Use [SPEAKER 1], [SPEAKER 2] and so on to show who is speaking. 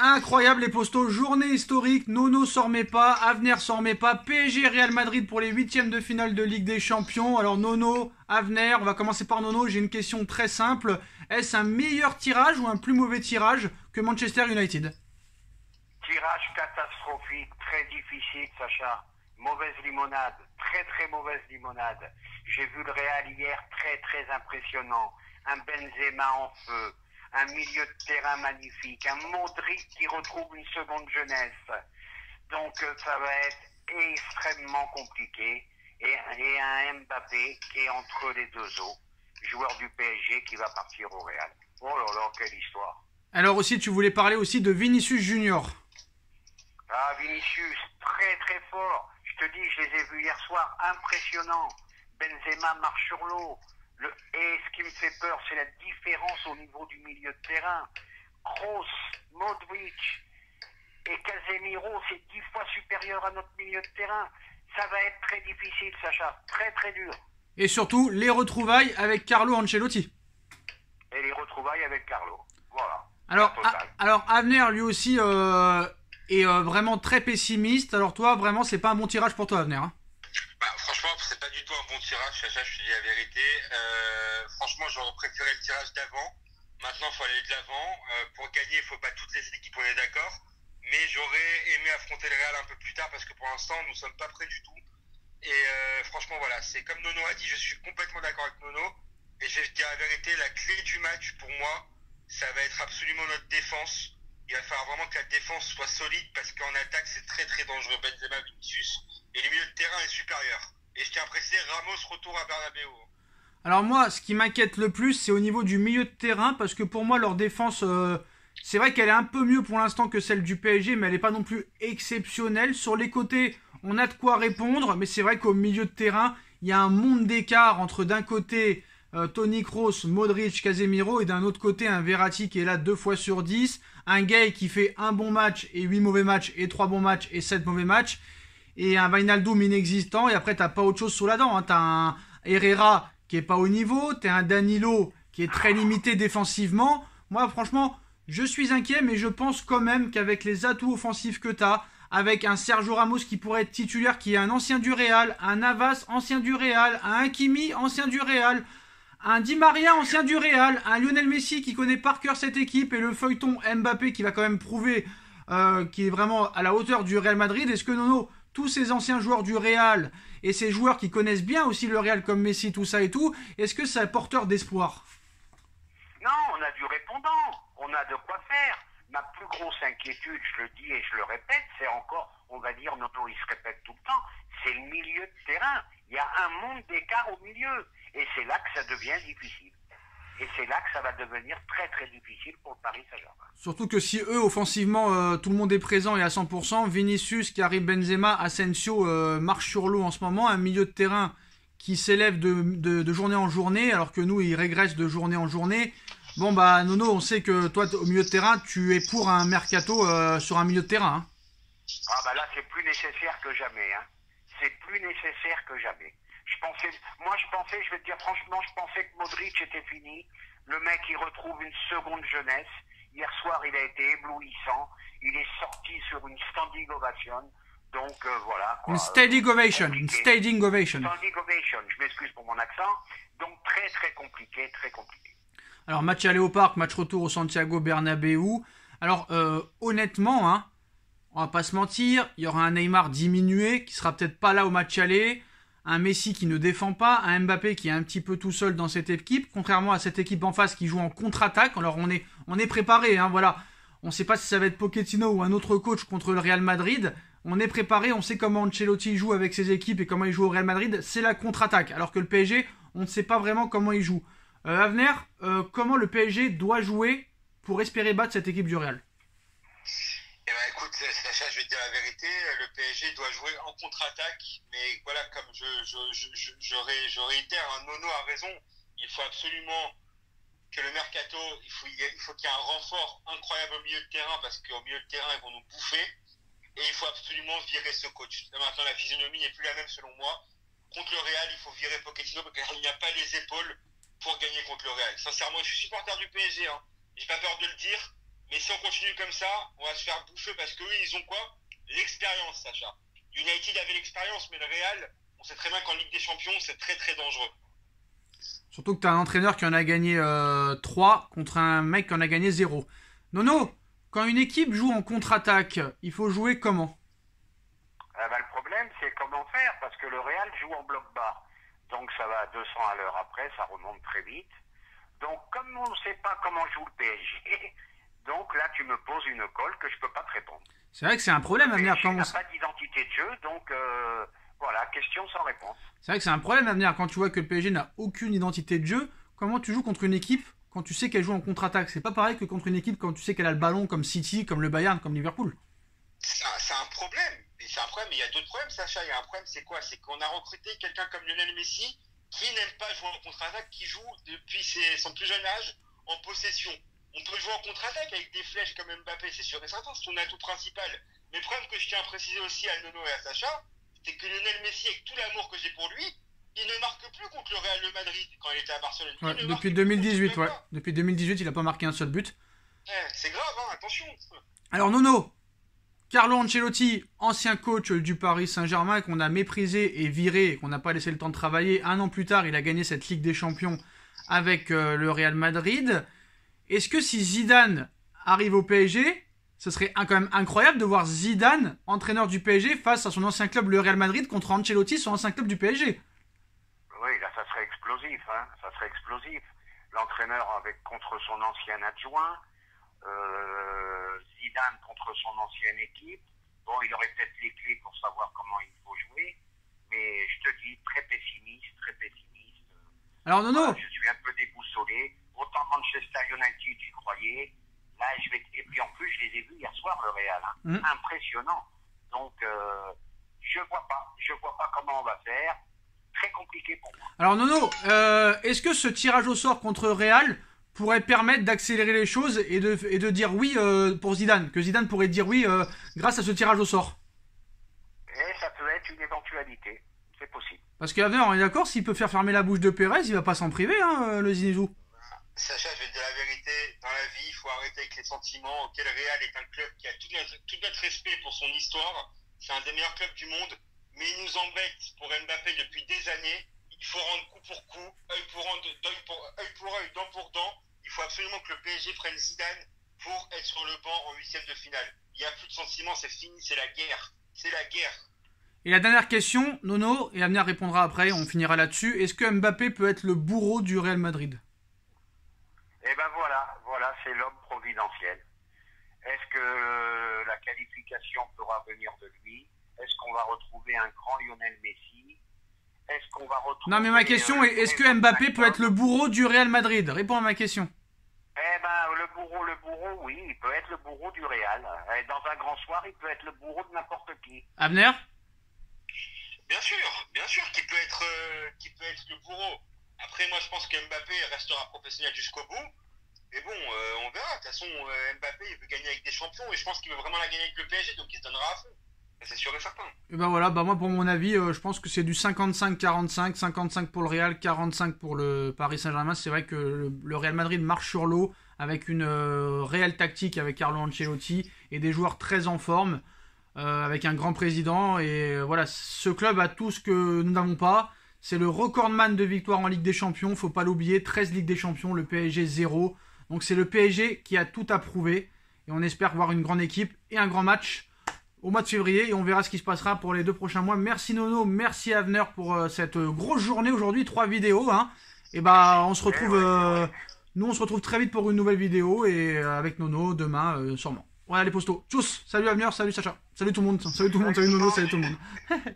[SPEAKER 1] Incroyable les postos, journée historique, Nono s'en remet pas, Avenir s'en remet pas, PSG Real Madrid pour les huitièmes de finale de Ligue des Champions. Alors Nono, Avenir, on va commencer par Nono, j'ai une question très simple. Est-ce un meilleur tirage ou un plus mauvais tirage que Manchester United?
[SPEAKER 2] Tirage catastrophique, très difficile, Sacha. Mauvaise limonade, très très mauvaise limonade. J'ai vu le Real hier, très très impressionnant. Un Benzema en feu, un milieu de terrain magnifique, un Modric qui retrouve une seconde jeunesse. Donc ça va être extrêmement compliqué. Et un Mbappé qui est entre les deux eaux, joueur du PSG qui va partir au Real. Oh là là, quelle histoire.
[SPEAKER 1] Alors aussi, tu voulais parler aussi de Vinicius Junior.
[SPEAKER 2] Ah, Vinicius, très très fort. Je te dis, je les ai vus hier soir, impressionnants. Benzema marche sur l'eau. Et ce qui me fait peur, c'est la différence au niveau du milieu de terrain. Kroos, Modric et Casemiro, c'est 10 fois supérieur à notre milieu de terrain. Ça va être très difficile, Sacha. Très très dur.
[SPEAKER 1] Et surtout, les retrouvailles avec Carlo Ancelotti.
[SPEAKER 2] Et les retrouvailles avec Carlo. Voilà.
[SPEAKER 1] Alors Avenir, lui aussi, est vraiment très pessimiste. Alors toi, vraiment, c'est pas un bon tirage pour toi, Avenir. Hein.
[SPEAKER 3] Bah, franchement, c'est pas du tout un bon tirage, Chacha, je te dis la vérité. Franchement, j'aurais préféré le tirage d'avant. Maintenant, il faut aller de l'avant. Pour gagner, il faut battre toutes les équipes, on est d'accord. Mais j'aurais aimé affronter le Real un peu plus tard parce que pour l'instant, nous ne sommes pas prêts du tout. Et franchement, voilà, c'est comme Nono a dit, je suis complètement d'accord avec Nono. Et je vais te dire la vérité, la clé du match, pour moi, ça va être absolument notre défense. Il va falloir vraiment que la défense soit solide parce qu'en attaque, c'est très très dangereux. Benzema, Vinicius. Et le milieu de terrain est supérieur. Et je tiens à préciser, Ramos retour à Bernabeu.
[SPEAKER 1] Alors moi, ce qui m'inquiète le plus, c'est au niveau du milieu de terrain, parce que pour moi, leur défense, c'est vrai qu'elle est un peu mieux pour l'instant que celle du PSG, mais elle n'est pas non plus exceptionnelle. Sur les côtés, on a de quoi répondre, mais c'est vrai qu'au milieu de terrain, il y a un monde d'écart entre d'un côté Toni Kroos, Modric, Casemiro, et d'un autre côté un Verratti qui est là 2 fois sur 10, un Gay qui fait un bon match et 8 mauvais matchs, et 3 bons matchs et 7 mauvais matchs, et un Wijnaldum inexistant, et après t'as pas autre chose sous la dent, hein. T'as un Herrera qui est pas au niveau, t'as un Danilo qui est très limité défensivement. Moi franchement, je suis inquiet, mais je pense quand même qu'avec les atouts offensifs que t'as, avec un Sergio Ramos qui pourrait être titulaire, qui est un ancien du Real, un Navas ancien du Real, un Hakimi ancien du Real, un Di Maria ancien du Real, un Lionel Messi qui connaît par cœur cette équipe, et le feuilleton Mbappé qui va quand même prouver qu'il est vraiment à la hauteur du Real Madrid. Est-ce que Nono, tous ces anciens joueurs du Real et ces joueurs qui connaissent bien aussi le Real comme Messi, tout ça et tout, est-ce que c'est porteur d'espoir?
[SPEAKER 2] Non, on a du répondant, on a de quoi faire. Ma plus grosse inquiétude, je le dis et je le répète, c'est encore, on va dire, Nono, il se répète tout le temps, c'est le milieu de terrain. Il y a un monde d'écart au milieu. Et c'est là que ça devient difficile. Et c'est là que ça va devenir très très difficile pour le Paris Saint-Germain.
[SPEAKER 1] Surtout que si eux, offensivement, tout le monde est présent et à 100%, Vinicius, Karim Benzema, Asensio marchent sur l'eau en ce moment, un milieu de terrain qui s'élève de journée en journée, alors que nous, il régresse de journée en journée. Bon bah Nono, on sait que toi, au milieu de terrain, tu es pour un mercato sur un milieu de terrain. Hein.
[SPEAKER 2] Ah bah là, c'est plus nécessaire que jamais. Hein. C'est plus nécessaire que jamais. Je vais te dire franchement, je pensais que Modric était fini. Le mec, il retrouve une seconde jeunesse. Hier soir, il a été éblouissant. Il est sorti sur une standing ovation. Donc voilà. Quoi,
[SPEAKER 1] une standing ovation. Une standing ovation.
[SPEAKER 2] Standing ovation. Je m'excuse pour mon accent. Donc très très compliqué, très compliqué.
[SPEAKER 1] Alors match aller au parc, match retour au Santiago Bernabéu. Alors honnêtement, hein, on va pas se mentir, il y aura un Neymar diminué qui sera peut-être pas là au match aller. Un Messi qui ne défend pas, un Mbappé qui est un petit peu tout seul dans cette équipe, contrairement à cette équipe en face qui joue en contre-attaque. Alors on est préparé, hein, voilà. On ne sait pas si ça va être Pochettino ou un autre coach contre le Real Madrid. On est préparé, on sait comment Ancelotti joue avec ses équipes et comment il joue au Real Madrid. C'est la contre-attaque, alors que le PSG, on ne sait pas vraiment comment il joue. Avenir, comment le PSG doit jouer pour espérer battre cette équipe du Real?
[SPEAKER 3] Eh ben écoute, Sacha, je vais te dire la vérité, le PSG doit jouer en contre-attaque, mais voilà, comme je réitère, hein, Nono a raison, il faut absolument que le mercato, il faut qu'il y ait un renfort incroyable au milieu de terrain, parce qu'au milieu de terrain, ils vont nous bouffer, et il faut absolument virer ce coach. Là, maintenant, la physionomie n'est plus la même selon moi. Contre le Real, il faut virer Pochettino, parce qu'il n'y a pas les épaules pour gagner contre le Real. Sincèrement, je suis supporter du PSG, hein. J'ai pas peur de le dire. Mais si on continue comme ça, on va se faire bouffer parce qu'eux, ils ont quoi? L'expérience, Sacha. United avait l'expérience, mais le Real, on sait très bien qu'en Ligue des Champions, c'est très très dangereux.
[SPEAKER 1] Surtout que tu as un entraîneur qui en a gagné 3 contre un mec qui en a gagné 0. Nono, quand une équipe joue en contre-attaque, il faut jouer comment?
[SPEAKER 2] Le problème, c'est comment faire, parce que le Real joue en bloc bas. Donc ça va à 200 à l'heure après, ça remonte très vite. Donc comme on ne sait pas comment joue le PSG, donc là tu me poses une colle que je ne peux pas te répondre.
[SPEAKER 1] C'est vrai que c'est un problème à venir
[SPEAKER 2] Le
[SPEAKER 1] quand
[SPEAKER 2] PSG n'a pas d'identité de jeu, donc voilà, question sans réponse.
[SPEAKER 1] C'est vrai que c'est un problème à venir quand tu vois que le PSG n'a aucune identité de jeu. Comment tu joues contre une équipe quand tu sais qu'elle joue en contre-attaque? C'est pas pareil que contre une équipe quand tu sais qu'elle a le ballon comme City, comme le Bayern, comme Liverpool.
[SPEAKER 3] C'est un problème. Mais c'est un problème, mais il y a d'autres problèmes, Sacha. Il y a un problème, c'est quoi? C'est qu'on a recruté quelqu'un comme Lionel Messi qui n'aime pas jouer en contre-attaque, qui joue depuis son plus jeune âge en possession. On peut jouer en contre-attaque avec des flèches comme Mbappé, c'est sûr et certain, c'est son atout principal. Mais le problème que je tiens à préciser aussi à Nono et à Sacha, c'est que Lionel Messi, avec tout l'amour que j'ai pour lui, il ne marque plus contre le Real de Madrid quand il était à Barcelone.
[SPEAKER 1] Ouais, depuis 2018, ouais. Depuis 2018, il n'a pas marqué un seul but.
[SPEAKER 3] C'est grave, hein, attention.
[SPEAKER 1] Alors Nono, Carlo Ancelotti, ancien coach du Paris Saint-Germain, qu'on a méprisé et viré, qu'on n'a pas laissé le temps de travailler. 1 an plus tard, il a gagné cette Ligue des Champions avec le Real Madrid. Est-ce que si Zidane arrive au PSG, ce serait quand même incroyable de voir Zidane, entraîneur du PSG, face à son ancien club, le Real Madrid, contre Ancelotti, son ancien club du PSG?
[SPEAKER 2] Oui, là, ça serait explosif, hein. Ça serait explosif. L'entraîneur contre son ancien adjoint, Zidane contre son ancienne équipe. Bon, il aurait peut-être les clés pour savoir comment il faut jouer, mais je te dis, très pessimiste, très pessimiste.
[SPEAKER 1] Alors, Nono,
[SPEAKER 2] je suis un peu déboussolé. Autant Manchester United, j'y croyais. Là, et puis en plus, je les ai vus hier soir, le Real. Hein. Impressionnant. Donc, je vois pas comment on va faire. Très compliqué pour moi.
[SPEAKER 1] Alors Nono, est-ce que ce tirage au sort contre Real pourrait permettre d'accélérer les choses et de dire oui pour Zidane, que Zidane pourrait dire oui grâce à ce tirage au sort?
[SPEAKER 2] Et ça peut être une éventualité, c'est possible.
[SPEAKER 1] Parce qu'Avenir, on est d'accord, s'il peut faire fermer la bouche de Pérez, il va pas s'en priver, hein, le Zinizou.
[SPEAKER 3] Sacha, je vais te dire la vérité, dans la vie, il faut arrêter avec les sentiments. Le Real est un club qui a tout notre respect pour son histoire. C'est un des meilleurs clubs du monde. Mais il nous embête pour Mbappé depuis des années. Il faut rendre coup pour coup, œil pour œil, dent pour dent. Il faut absolument que le PSG prenne Zidane pour être sur le banc en huitième de finale. Il n'y a plus de sentiments, c'est fini, c'est la guerre. C'est la guerre.
[SPEAKER 1] Et la dernière question, Nono, et Avenir répondra après, on finira là-dessus. Est-ce que Mbappé peut être le bourreau du Real Madrid?
[SPEAKER 2] Eh ben voilà, c'est l'homme providentiel. Est-ce que la qualification pourra venir de lui? Est-ce qu'on va retrouver un grand Lionel Messi? Est-ce qu'on va retrouver...
[SPEAKER 1] Non mais ma question est, est-ce que Mbappé peut être le bourreau du Real Madrid? Réponds à ma question.
[SPEAKER 2] Eh ben le bourreau, oui, il peut être le bourreau du Real. Et dans un grand soir, il peut être le bourreau de n'importe qui.
[SPEAKER 1] Avenir?
[SPEAKER 3] Bien sûr qu'il peut être le bourreau. Après, moi, je pense que Mbappé restera professionnel jusqu'au bout. Mais bon, on verra. De toute façon, Mbappé, il veut gagner avec des champions. Et je pense qu'il veut vraiment la gagner avec le PSG. Donc, il se donnera à fond. C'est sûr et certain.
[SPEAKER 1] Et ben voilà, moi, pour mon avis, je pense que c'est du 55-45. 55 pour le Real, 45 pour le Paris Saint-Germain. C'est vrai que le Real Madrid marche sur l'eau avec une réelle tactique avec Carlo Ancelotti et des joueurs très en forme. Avec un grand président. Et voilà, ce club a tout ce que nous n'avons pas. C'est le recordman de victoires en Ligue des Champions, faut pas l'oublier, 13 Ligue des Champions, le PSG 0. Donc c'est le PSG qui a tout à prouver. Et on espère voir une grande équipe et un grand match au mois de février. Et on verra ce qui se passera pour les 2 prochains mois. Merci Nono, merci Avenir pour cette grosse journée aujourd'hui, 3 vidéos. Hein. Et bah on se retrouve, nous on se retrouve très vite pour une nouvelle vidéo et avec Nono demain sûrement. Voilà les postos. Tchuss, salut Avenir, salut Sacha, salut tout le monde, salut Nono, salut tout le monde.